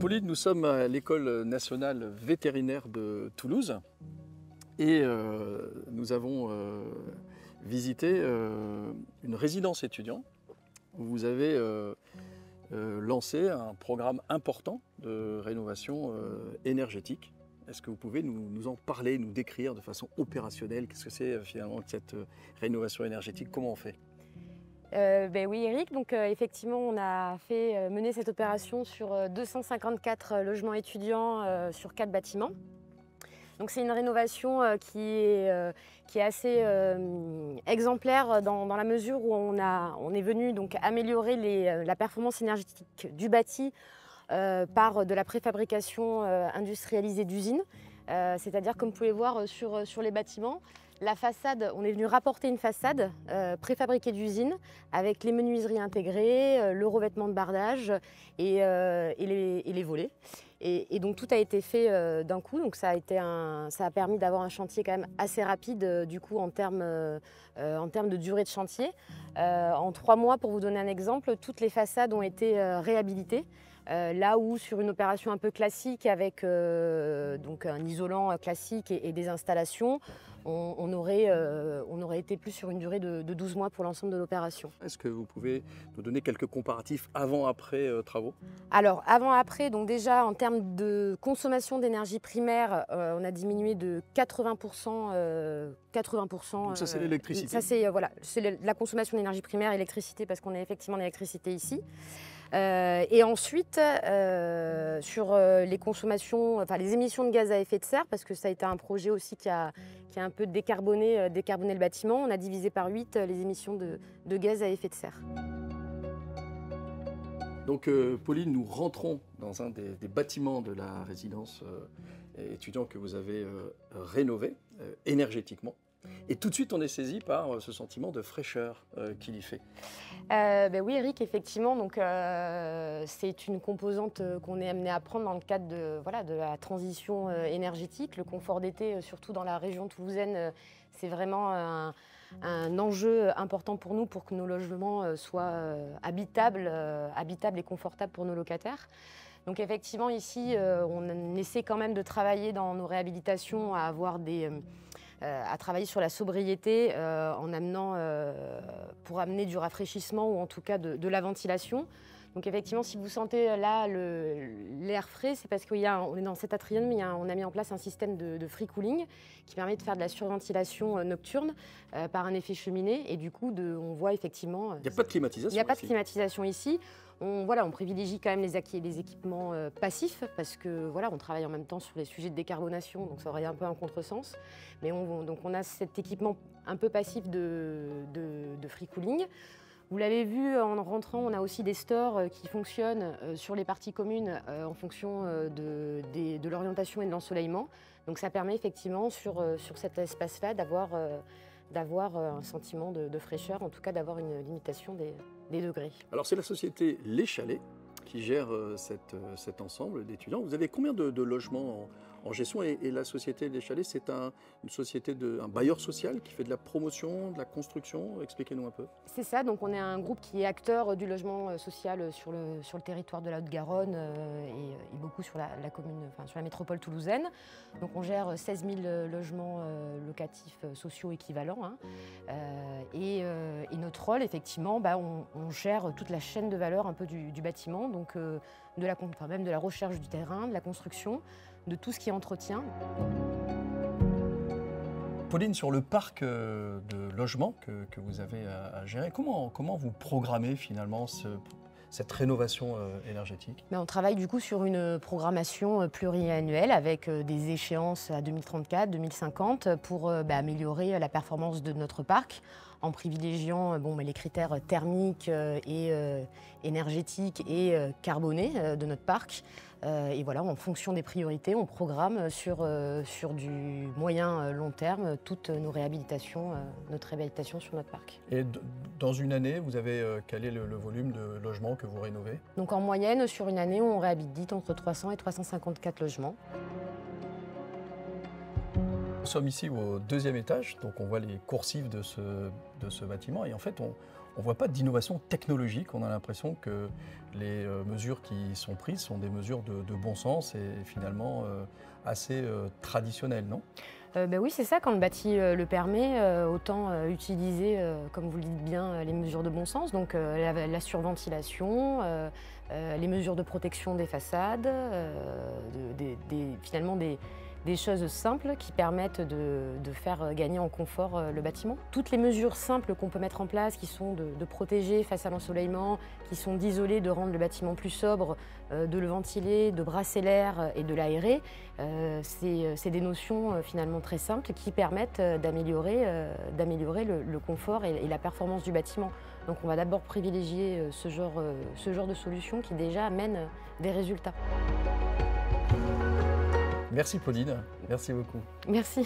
Pauline, nous sommes à l'École nationale vétérinaire de Toulouse et nous avons visité une résidence étudiant où vous avez lancé un programme important de rénovation énergétique. Est-ce que vous pouvez nous en parler, nous décrire de façon opérationnelle? Qu'est-ce que c'est finalement cette rénovation énergétique? Comment on fait? Oui Eric, donc effectivement on a fait mener cette opération sur 254 logements étudiants sur 4 bâtiments. Donc c'est une rénovation qui est assez exemplaire dans la mesure où on est venu donc améliorer la performance énergétique du bâti par de la préfabrication industrialisée d'usine. C'est-à-dire, comme vous pouvez voir sur les bâtiments, la façade, on est venu rapporter une façade préfabriquée d'usine avec les menuiseries intégrées, le revêtement de bardage et les volets. Et donc tout a été fait d'un coup, donc ça a permis d'avoir un chantier quand même assez rapide du coup en termes de durée de chantier. En 3 mois, pour vous donner un exemple, toutes les façades ont été réhabilitées. Là où sur une opération un peu classique avec donc un isolant classique et des installations, on aurait été plus sur une durée de 12 mois pour l'ensemble de l'opération. Est-ce que vous pouvez nous donner quelques comparatifs avant-après travaux? Alors avant-après, donc déjà en termes de consommation d'énergie primaire, on a diminué de 80%. Donc ça c'est l'électricité. Ça c'est la consommation d'énergie primaire, électricité, parce qu'on a effectivement l'électricité ici. Et ensuite, sur les consommations, enfin les émissions de gaz à effet de serre, parce que ça a été un projet aussi qui a un peu décarboné le bâtiment, on a divisé par 8 les émissions de gaz à effet de serre. Donc Pauline, nous rentrons dans un des bâtiments de la résidence étudiant que vous avez rénové énergétiquement. Et tout de suite, on est saisi par ce sentiment de fraîcheur qu'il y fait. Oui, Eric, effectivement, donc c'est une composante qu'on est amené à prendre dans le cadre de la transition énergétique. Le confort d'été, surtout dans la région toulousaine, c'est vraiment un enjeu important pour nous pour que nos logements soient habitables et confortables pour nos locataires. Donc effectivement, ici, on essaie quand même de travailler dans nos réhabilitations à travailler sur la sobriété pour amener du rafraîchissement ou en tout cas de la ventilation. Donc effectivement, si vous sentez là l'air frais, c'est parce qu'on est dans cet atrium, on a mis en place un système de free cooling qui permet de faire de la surventilation nocturne par un effet cheminée. Et du coup, on voit effectivement... Il n'y a pas de climatisation. Il n'y a pas de climatisation ici. On privilégie quand même les équipements passifs parce que on travaille en même temps sur les sujets de décarbonation, donc ça aurait un peu un contresens. Mais on a cet équipement un peu passif de free cooling. Vous l'avez vu en rentrant, on a aussi des stores qui fonctionnent sur les parties communes en fonction de l'orientation et de l'ensoleillement. Donc ça permet effectivement sur cet espace-là d'avoir un sentiment de fraîcheur, en tout cas d'avoir une limitation des degrés. Alors c'est la société Les Chalets qui gère cet ensemble d'étudiants. Vous avez combien de logements en gestion et la société Les Chalets, c'est une société, un bailleur social qui fait de la promotion, de la construction? Expliquez-nous un peu. C'est ça, donc on est un groupe qui est acteur du logement social sur le territoire de la Haute-Garonne et beaucoup sur la commune, sur la métropole toulousaine. Donc on gère 16 000 logements locatifs sociaux équivalents. Et notre rôle, effectivement, on gère toute la chaîne de valeur un peu du bâtiment, donc même de la recherche du terrain, de la construction, de tout ce qui est entretien. Pauline, sur le parc de logements que vous avez à gérer, comment vous programmez finalement cette rénovation énergétique? On travaille du coup sur une programmation pluriannuelle avec des échéances à 2034, 2050 pour améliorer la performance de notre parc en privilégiant les critères thermiques et énergétiques et carbonés de notre parc. Et en fonction des priorités, on programme sur du moyen long terme toute notre réhabilitation sur notre parc. Et dans une année, vous avez quel est le volume de logements que vous rénovez? Donc en moyenne, sur une année, on réhabilite entre 300 et 354 logements. Nous sommes ici au 2e étage, donc on voit les coursives de ce bâtiment et en fait on ne voit pas d'innovation technologique. On a l'impression que les mesures qui sont prises sont des mesures de bon sens et finalement assez traditionnelles, non? Oui, c'est ça, quand le bâti le permet, autant utiliser, comme vous le dites bien, les mesures de bon sens, donc la surventilation, les mesures de protection des façades, finalement des choses simples qui permettent de faire gagner en confort le bâtiment. Toutes les mesures simples qu'on peut mettre en place, qui sont de protéger face à l'ensoleillement, qui sont d'isoler, de rendre le bâtiment plus sobre, de le ventiler, de brasser l'air et de l'aérer, c'est des notions finalement très simples qui permettent d'améliorer le confort et la performance du bâtiment. Donc on va d'abord privilégier ce genre de solution qui déjà amène des résultats. Merci Pauline, merci beaucoup. Merci.